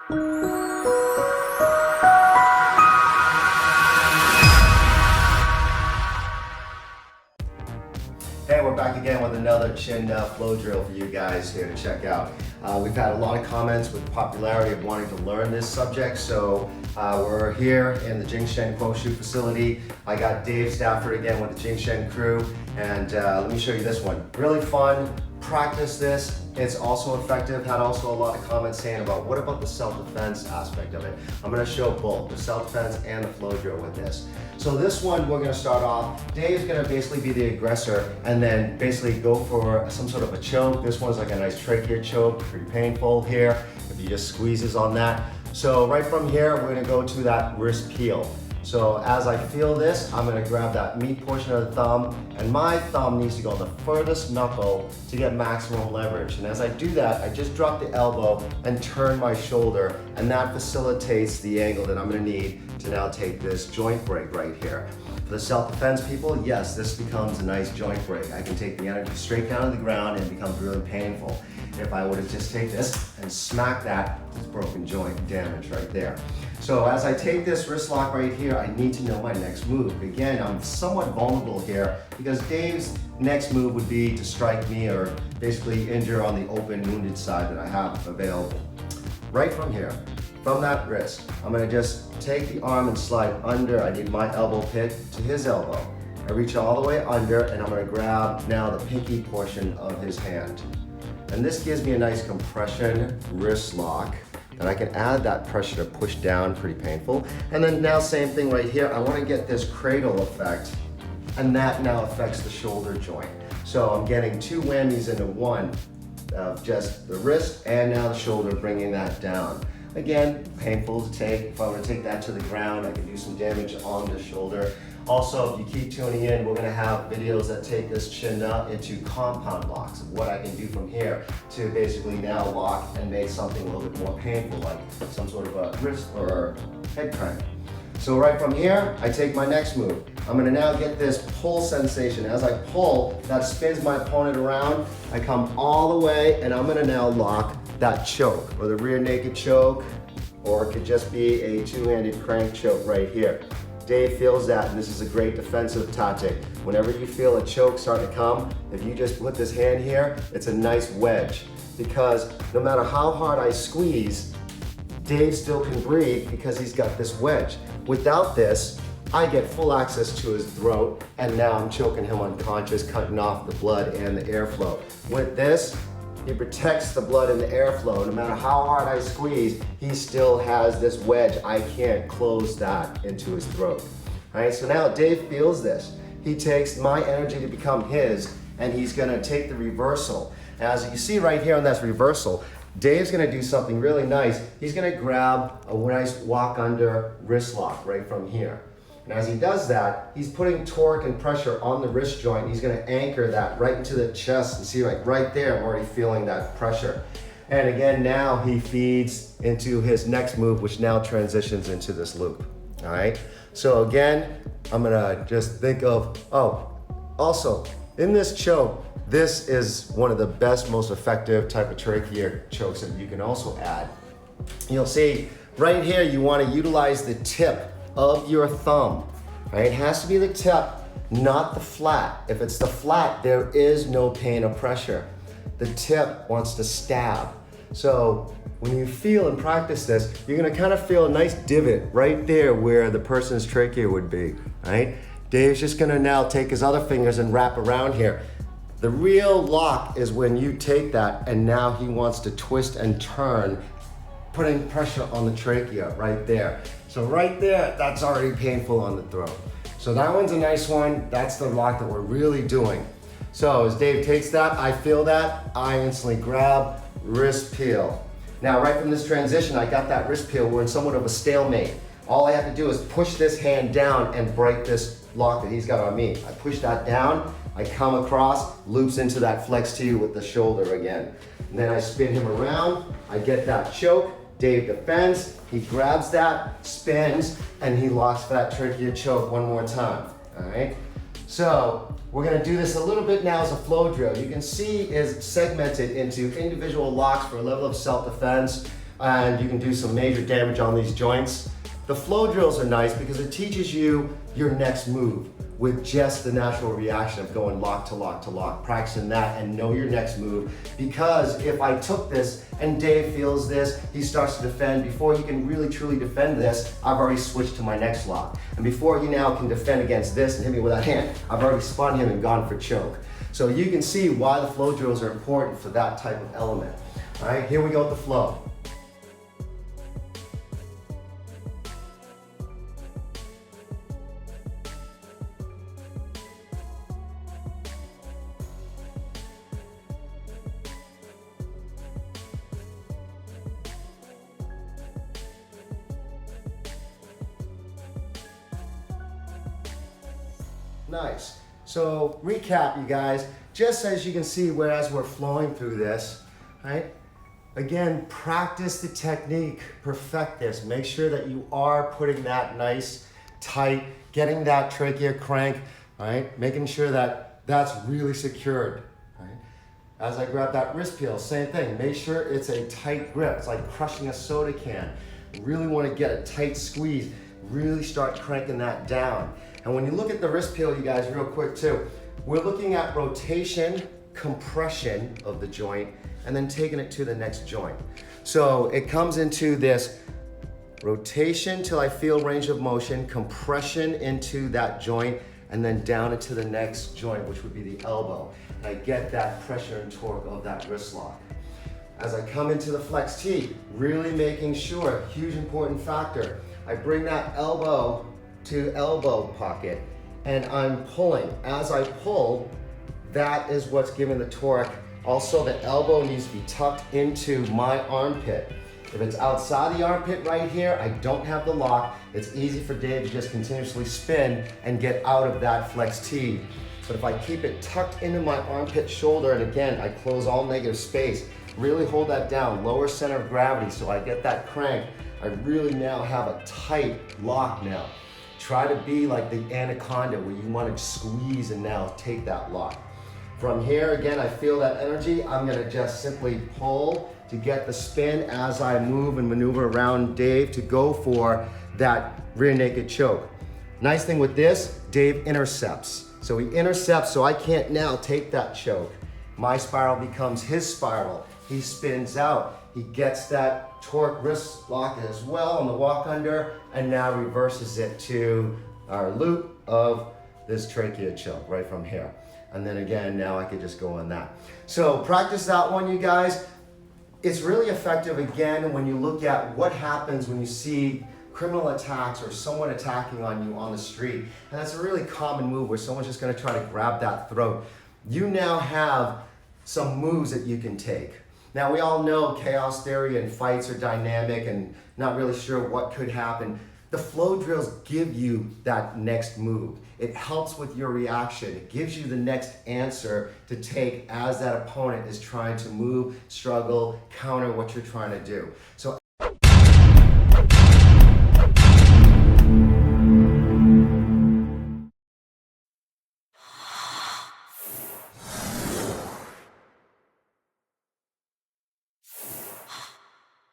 Hey, we're back again with another chin flow drill for you guys here to check out. We've had a lot of comments with the popularity of wanting to learn this subject, so we're here in the Jwing-Ming Shoot facility. I got Dave Stafford again with the Jwing-Ming crew, and let me show you this one. Really fun. Practice this. It's also effective. Had also a lot of comments saying about what about the self-defense aspect of it. I'm going to show both the self-defense and the flow drill with this. So this one we're going to start off. Dave's going to basically be the aggressor and then basically go for some sort of a choke. This one's like a nice trachea choke, pretty painful here if he just squeezes on that. So right from here we're going to go to that wrist peel. So as I feel this, I'm going to grab that meat portion of the thumb, and my thumb needs to go on the furthest knuckle to get maximum leverage. And as I do that, I just drop the elbow and turn my shoulder, and that facilitates the angle that I'm going to need to now take this joint break right here. For the self-defense people, yes, this becomes a nice joint break. I can take the energy straight down to the ground and it becomes really painful. If I were to just take this and smack that, it's broken joint damage right there. So as I take this wrist lock right here, I need to know my next move. Again, I'm somewhat vulnerable here because Dave's next move would be to strike me or basically injure on the open wounded side that I have available. Right from here, from that wrist, I'm gonna just take the arm and slide under. I need my elbow pit to his elbow. I reach all the way under and I'm gonna grab now the pinky portion of his hand. And this gives me a nice compression wrist lock. And I can add that pressure to push down, pretty painful. And then now same thing right here, I wanna get this cradle effect, and that now affects the shoulder joint. So I'm getting two whammies into one, of just the wrist and now the shoulder, bringing that down. Again, painful to take. If I were to take that to the ground, I can do some damage on the shoulder. Also, if you keep tuning in, we're gonna have videos that take this chin up into compound locks of what I can do from here to basically now lock and make something a little bit more painful, like some sort of a wrist or head crank. So right from here, I take my next move. I'm gonna now get this pull sensation. As I pull, that spins my opponent around. I come all the way and I'm gonna now lock that choke, or the rear naked choke, or it could just be a two-handed crank choke right here. Dave feels that, and this is a great defensive tactic. Whenever you feel a choke starting to come, if you just put this hand here, it's a nice wedge. Because no matter how hard I squeeze, Dave still can breathe because he's got this wedge. Without this, I get full access to his throat, and now I'm choking him unconscious, cutting off the blood and the airflow. With this, it protects the blood and the airflow. No matter how hard I squeeze, he still has this wedge. I can't close that into his throat. All right, so now Dave feels this. He takes my energy to become his, and he's gonna take the reversal. As you see right here on this reversal, Dave's gonna do something really nice. He's gonna grab a nice walk under wrist lock right from here. And as he does that, he's putting torque and pressure on the wrist joint. He's gonna anchor that right into the chest. And see, like right there, I'm already feeling that pressure. And again, now he feeds into his next move, which now transitions into this loop, all right? So again, I'm gonna just think of, also, in this choke, this is one of the best, most effective type of trachea chokes that you can also add. You'll see right here, you wanna utilize the tip of your thumb, right? It has to be the tip, not the flat. If it's the flat, there is no pain or pressure. The tip wants to stab. So when you feel and practice this, you're gonna kind of feel a nice divot right there where the person's trachea would be, right? Dave's just gonna now take his other fingers and wrap around here. The real lock is when you take that and now he wants to twist and turn, putting pressure on the trachea right there. So right there, that's already painful on the throat. So that one's a nice one. That's the lock that we're really doing. So as Dave takes that, I feel that, I instantly grab, wrist peel. Now right from this transition, I got that wrist peel, we're in somewhat of a stalemate. All I have to do is push this hand down and break this lock that he's got on me. I push that down, I come across, loops into that flex T with the shoulder again. And then I spin him around, I get that choke, Dave defends, he grabs that, spins, and he locks that trachea choke one more time, all right? So we're gonna do this a little bit now as a flow drill. You can see is segmented into individual locks for a level of self-defense. and you can do some major damage on these joints. The flow drills are nice because it teaches you your next move with just the natural reaction of going lock to lock to lock, practicing that and know your next move. Because if I took this and Dave feels this, he starts to defend, before he can really truly defend this, I've already switched to my next lock. And before he now can defend against this and hit me with that hand, I've already spun him and gone for choke. So you can see why the flow drills are important for that type of element. All right, here we go with the flow. Nice. So recap, you guys, just as you can see, whereas we're flowing through this, right? Again, practice the technique, perfect this. Make sure that you are putting that nice, tight, getting that trachea crank, right? Making sure that that's really secured, right? As I grab that wrist peel, same thing. Make sure it's a tight grip. It's like crushing a soda can. You really want to get a tight squeeze. Really start cranking that down. And when you look at the wrist peel, you guys, real quick too, we're looking at rotation, compression of the joint, and then taking it to the next joint. So it comes into this rotation till I feel range of motion, compression into that joint, and then down into the next joint, which would be the elbow. And I get that pressure and torque of that wrist lock. As I come into the flex T, really making sure, huge important factor, I bring that elbow to elbow pocket and I'm pulling. As I pull, that is what's giving the torque. Also, the elbow needs to be tucked into my armpit. If it's outside the armpit right here, I don't have the lock. It's easy for Dave to just continuously spin and get out of that flex T. But if I keep it tucked into my armpit shoulder, and again, I close all negative space, really hold that down, lower center of gravity so I get that crank, I really now have a tight lock now. Try to be like the anaconda where you want to squeeze and now take that lock. From here, again, I feel that energy. I'm going to just simply pull to get the spin as I move and maneuver around Dave to go for that rear naked choke. Nice thing with this, Dave intercepts. So he intercepts so I can't now take that choke. My spiral becomes his spiral. He spins out. He gets that torque wrist lock as well on the walk under and now reverses it to our loop of this trachea choke right from here. And then again, now I could just go on that. So practice that one, you guys. It's really effective again when you look at what happens when you see criminal attacks or someone attacking on you on the street. And that's a really common move where someone's just gonna try to grab that throat. You now have some moves that you can take. Now we all know chaos theory and fights are dynamic and not really sure what could happen. The flow drills give you that next move. It helps with your reaction. It gives you the next answer to take as that opponent is trying to move, struggle, counter what you're trying to do. So